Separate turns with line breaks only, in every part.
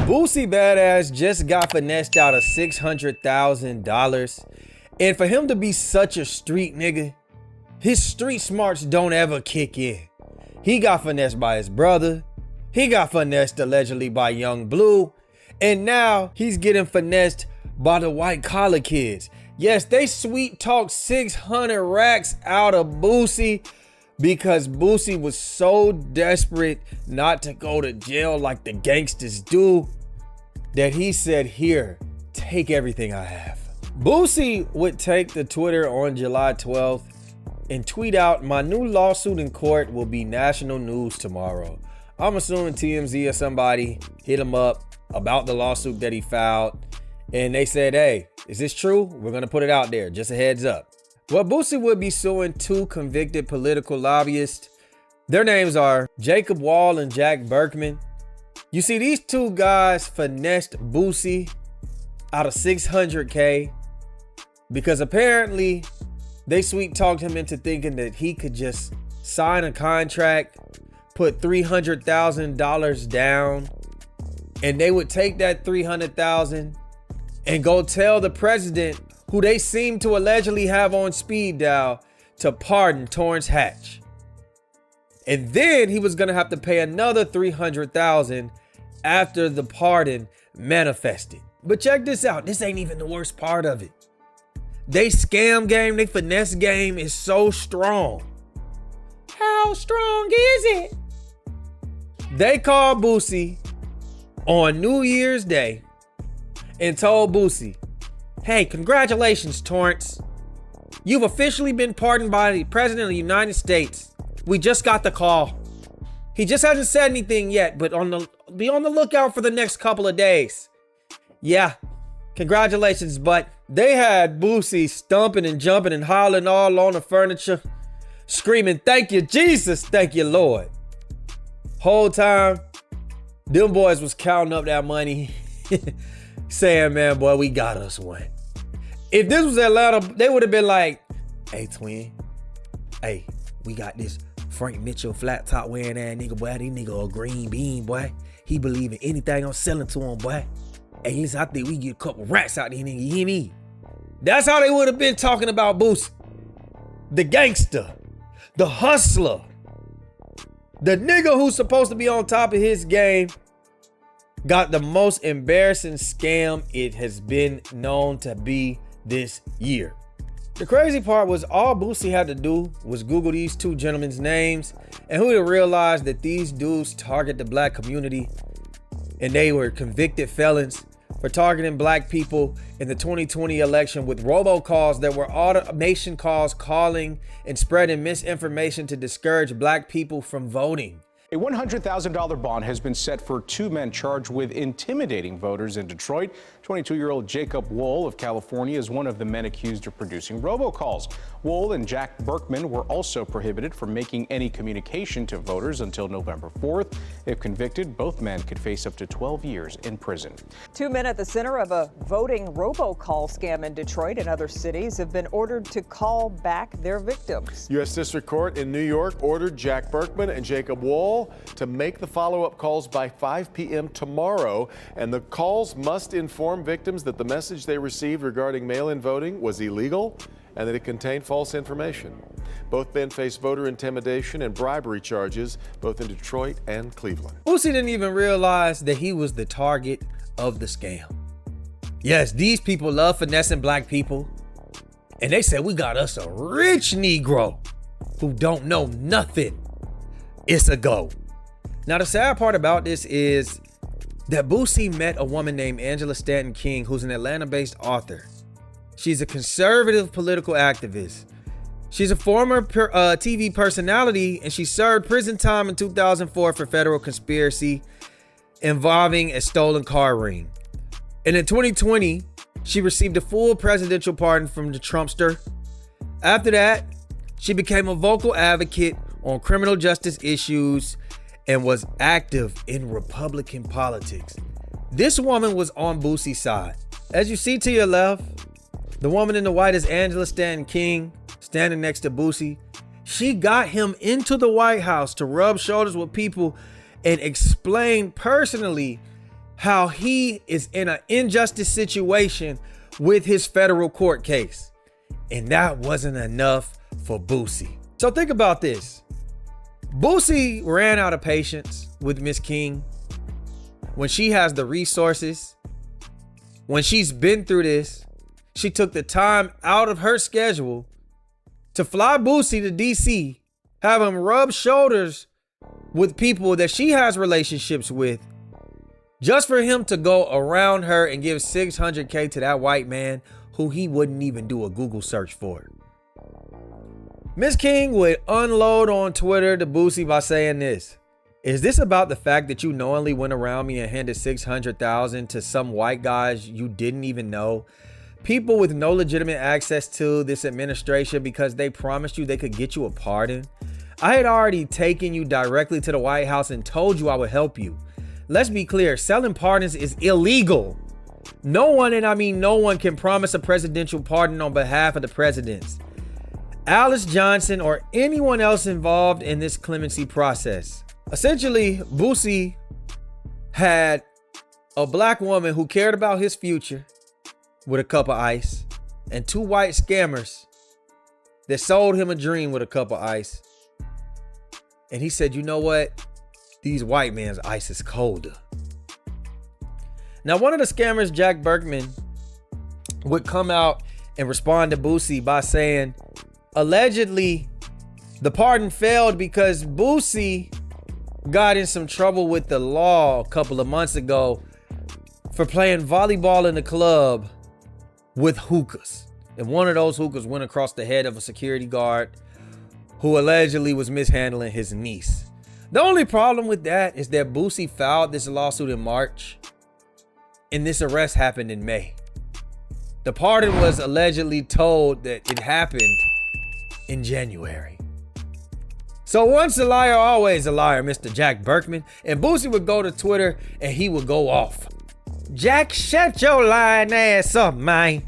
Boosie badass just got finessed out of $600,000. And for him to be such a street nigga, his street smarts don't ever kick in. He got finessed by his brother. He got finessed allegedly by Young Blue. And now he's getting finessed by the white collar kids. Yes, they sweet talked 600 racks out of Boosie because Boosie was so desperate not to go to jail like the gangsters do that he said, here, take everything I have. Boosie would take to Twitter on July 12th and tweet out, my new lawsuit in court will be national news tomorrow. I'm assuming TMZ or somebody hit him up about the lawsuit that he filed. And they said, hey, is this true? We're going to put it out there. Just a heads up. Well, Boosie would be suing two convicted political lobbyists. Their names are Jacob Wall and Jack Berkman. You see, these two guys finessed Boosie out of $600K because apparently they sweet talked him into thinking that he could just sign a contract, put $300,000 down, and they would take that $300,000 and go tell the president, who they seem to allegedly have on speed dial, to pardon Torrance Hatch. And then he was gonna have to pay another $300,000 after the pardon manifested. But check this out, this ain't even the worst part of it. They scam game, they finesse game is so strong. How strong is it? They called Boosie on New Year's Day and told Boosie, hey, congratulations, Torrance. You've officially been pardoned by the President of the United States. We just got the call. He just hasn't said anything yet, but be on the lookout for the next couple of days. Yeah, congratulations, but they had Boosie stumping and jumping and hollering all on the furniture, screaming, thank you, Jesus, thank you, Lord. Whole time, them boys was counting up that money, saying, man, boy, we got us one. If this was Atlanta, they would have been like, hey, twin, hey, we got this Frank Mitchell flat top wearing that nigga, boy. That nigga a green bean, boy. He believe in anything I'm selling to him, boy. Hey, listen, I think we get a couple rats out there, nigga, you hear me? That's how they would have been talking about Boosie. The gangster, the hustler, the nigga who's supposed to be on top of his game got the most embarrassing scam it has been known to be this year. The crazy part was all Boosie had to do was Google these two gentlemen's names, and who would have realized that these dudes target the black community, and they were convicted felons for targeting black people in the 2020 election with robocalls that were automation calls calling and spreading misinformation to discourage black people from voting.
A $100,000 bond has been set for two men charged with intimidating voters in Detroit. 22-year-old Jacob Wohl of California is one of the men accused of producing robocalls. Wohl and Jack Berkman were also prohibited from making any communication to voters until November 4th. If convicted, both men could face up to 12 years in prison.
Two men at the center of a voting robocall scam in Detroit and other cities have been ordered to call back their victims.
U.S. District Court in New York ordered Jack Berkman and Jacob Wohl to make the follow-up calls by 5 p.m. tomorrow, and the calls must inform victims that the message they received regarding mail-in voting was illegal and that it contained false information. Both men face voter intimidation and bribery charges, both in Detroit and Cleveland.
Boosie didn't even realize that he was the target of the scam. Yes, these people love finessing black people, and they said, we got us a rich Negro who don't know nothing. It's a go. Now, the sad part about this is that Boosie met a woman named Angela Stanton King, who's an Atlanta-based author. She's a conservative political activist. She's a former TV personality, and she served prison time in 2004 for federal conspiracy involving a stolen car ring. And in 2020, she received a full presidential pardon from the Trumpster. After that, she became a vocal advocate on criminal justice issues and was active in Republican politics. This woman was on Boosie's side. As you see to your left, the woman in the white is Angela Stanton King, standing next to Boosie. She got him into the White House to rub shoulders with people and explain personally how he is in an injustice situation with his federal court case. And that wasn't enough for Boosie. So think about this. Boosie ran out of patience with Miss King when she has the resources. When she's been through this, she took the time out of her schedule to fly Boosie to DC, have him rub shoulders with people that she has relationships with, just for him to go around her and give $600K to that white man who he wouldn't even do a Google search for. Miss King would unload on Twitter to Boosie by saying this: "Is this about the fact that you knowingly went around me and handed $600,000 to some white guys you didn't even know? People with no legitimate access to this administration because they promised you they could get you a pardon? I had already taken you directly to the White House and told you I would help you. Let's be clear, selling pardons is illegal. No one, and I mean no one, can promise a presidential pardon on behalf of the presidents, Alice Johnson, or anyone else involved in this clemency process." Essentially, Boosie had a black woman who cared about his future with a cup of ice, and two white scammers that sold him a dream with a cup of ice. And he said, you know what? These white man's ice is colder. Now, one of the scammers, Jack Berkman, would come out and respond to Boosie by saying, allegedly, the pardon failed because Boosie got in some trouble with the law a couple of months ago for playing volleyball in the club with hookahs. And one of those hookahs went across the head of a security guard who allegedly was mishandling his niece. The only problem with that is that Boosie filed this lawsuit in March, and this arrest happened in May. The pardon was allegedly told that it happened in January. So once a liar, always a liar, Mr. Jack Berkman. And Boosie would go to Twitter and he would go off. "Jack, shut your lying ass up, man.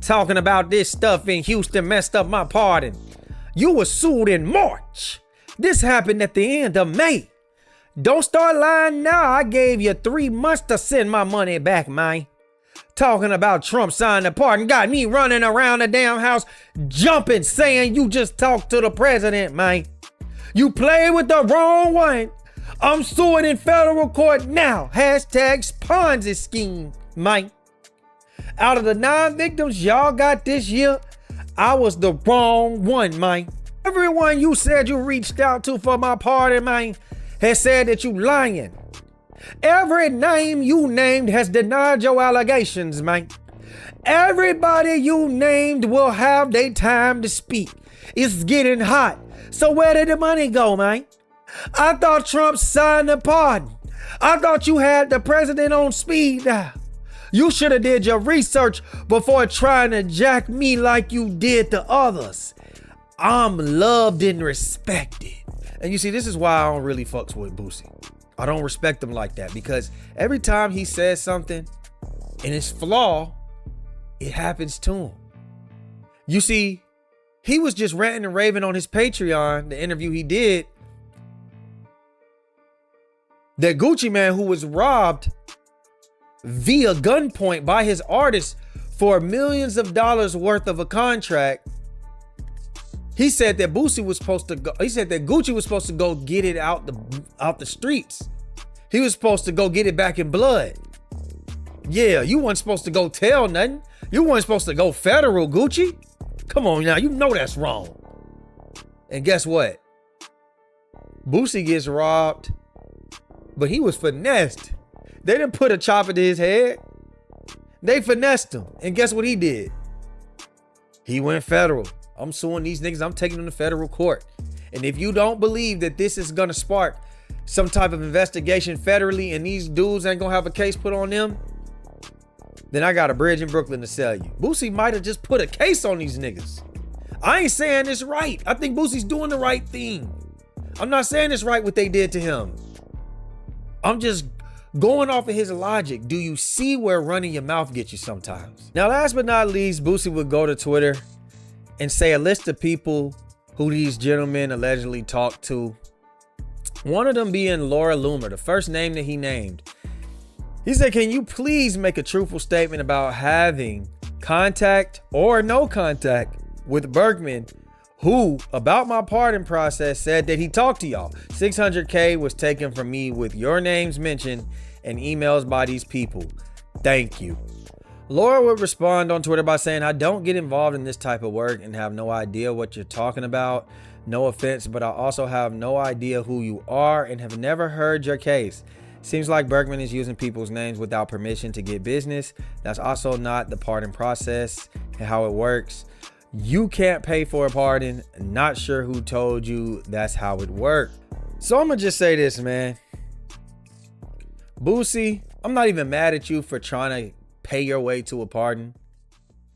Talking about this stuff in Houston messed up my pardon. You were sued in March. This happened at the end of May. Don't start lying now. I gave you 3 months to send my money back, man. Talking about Trump signing the pardon got me running around the damn house jumping, saying you just talked to the president, man. You played with the wrong one. I'm suing in federal court now. Hashtag Ponzi scheme, man. Out of the 9 victims y'all got this year, I was the wrong one, man. Everyone you said you reached out to for my pardon, man, has said that you lying. Every name you named has denied your allegations, man. Everybody you named will have their time to speak. It's getting hot. So where did the money go, man? I thought Trump signed the pardon. I thought you had the president on speed dial. You should have did your research before trying to jack me like you did to others. I'm loved and respected." And you see, this is why I don't really fucks with Boosie. I don't respect him like that, because every time he says something and it's flaw, it happens to him. You see, he was just ranting and raving on his Patreon, the interview he did, that Gucci Man, who was robbed via gunpoint by his artist for millions of dollars worth of a contract, he said that Boosie was supposed to go. He said that Gucci was supposed to go get it out the streets. He was supposed to go get it back in blood. Yeah, you weren't supposed to go tell nothing. You weren't supposed to go federal, Gucci. Come on now, you know that's wrong. And guess what? Boosie gets robbed, but he was finessed. They didn't put a chopper to his head. They finessed him. And guess what he did? He went federal. I'm suing these niggas. I'm taking them to federal court. And if you don't believe that this is going to spark some type of investigation federally and these dudes ain't going to have a case put on them, then I got a bridge in Brooklyn to sell you. Boosie might have just put a case on these niggas. I ain't saying it's right. I think Boosie's doing the right thing. I'm not saying it's right what they did to him. I'm just going off of his logic. Do you see where running your mouth gets you sometimes? Now, last but not least, Boosie would go to Twitter and say a list of people who these gentlemen allegedly talked to. One of them being Laura Loomer, the first name that he named. He said, can you please make a truthful statement about having contact or no contact with Berkman, who, about my pardon process, said that he talked to y'all. 600K was taken from me with your names mentioned and emails by these people. Thank you. Laura would respond on Twitter by saying, I don't get involved in this type of work and have no idea what you're talking about. No offense, but I also have no idea who you are and have never heard your case. Seems like Berkman is using people's names without permission to get business. That's also not the pardon process and how it works. You can't pay for a pardon. Not sure who told you that's how it worked. So I'm gonna just say this, man. Boosie, I'm not even mad at you for trying to pay your way to a pardon.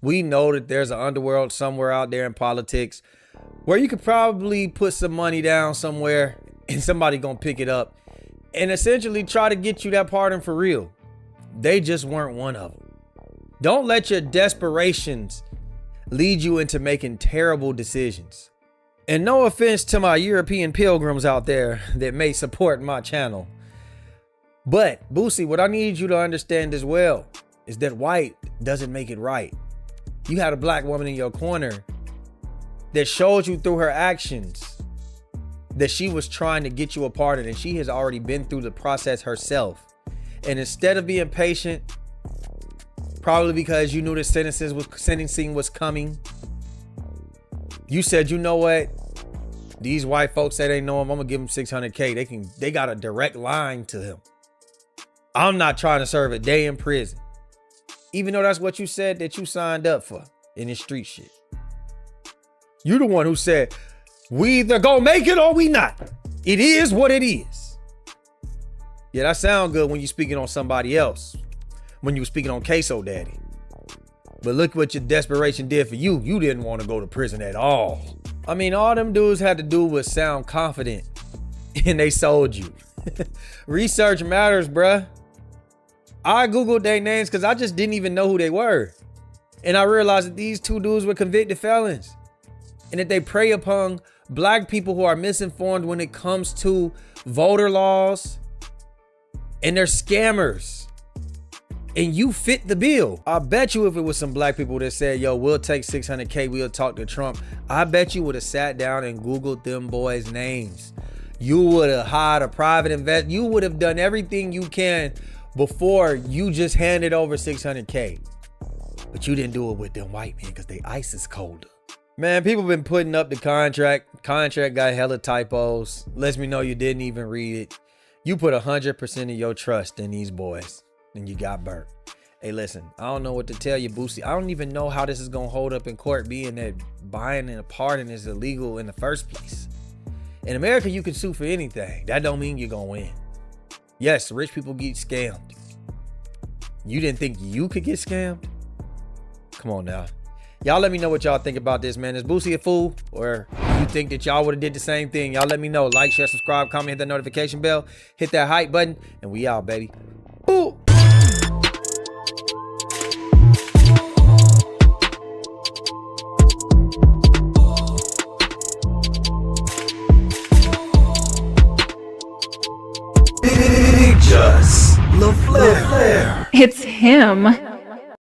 We know that there's an underworld somewhere out there in politics where you could probably put some money down somewhere and somebody gonna pick it up and essentially try to get you that pardon for real. They just weren't one of them. Don't let your desperations lead you into making terrible decisions. And no offense to my European pilgrims out there that may support my channel, but Boosie, what I need you to understand as well is that white doesn't make it right. You had a black woman in your corner that showed you through her actions that she was trying to get you a pardon, and she has already been through the process herself. And instead of being patient, probably because you knew the sentencing was coming, you said, you know what? These white folks say they know him. I'm gonna give them 600K. They got a direct line to him. I'm not trying to serve a day in prison. Even though that's what you said that you signed up for in this street shit. You the one who said, we either gonna make it or we not. It is what it is. Yeah, that sound good when you're speaking on somebody else. When you were speaking on Queso Daddy. But look what your desperation did for you. You didn't want to go to prison at all. I mean, all them dudes had to do was sound confident and they sold you. Research matters, bruh. I Googled their names because I just didn't even know who they were. And I realized that these two dudes were convicted felons and that they prey upon black people who are misinformed when it comes to voter laws, and they're scammers. And you fit the bill. I bet you if it was some black people that said, yo, we'll take 600K, we'll talk to Trump, I bet you would have sat down and Googled them boys' names. You would have hired a private investor. You would have done everything you can before you just handed over 600K. But you didn't do it with them white men because they ice is colder. Man, people been putting up the contract. Contract got hella typos. Lets me know you didn't even read it. You put 100% of your trust in these boys and you got burnt. Hey, listen, I don't know what to tell you, Boosie. I don't even know how this is going to hold up in court, being that buying a pardon is illegal in the first place. In America, you can sue for anything. That don't mean you're going to win. Yes, rich people get scammed. You didn't think you could get scammed? Come on now. Y'all let me know what y'all think about this, man. Is Boosie a fool? Or you think that y'all would have did the same thing? Y'all let me know. Like, share, subscribe, comment, hit that notification bell, hit that hype button, and we out, baby. Ooh. Big-Just-LaFlare.
It's him.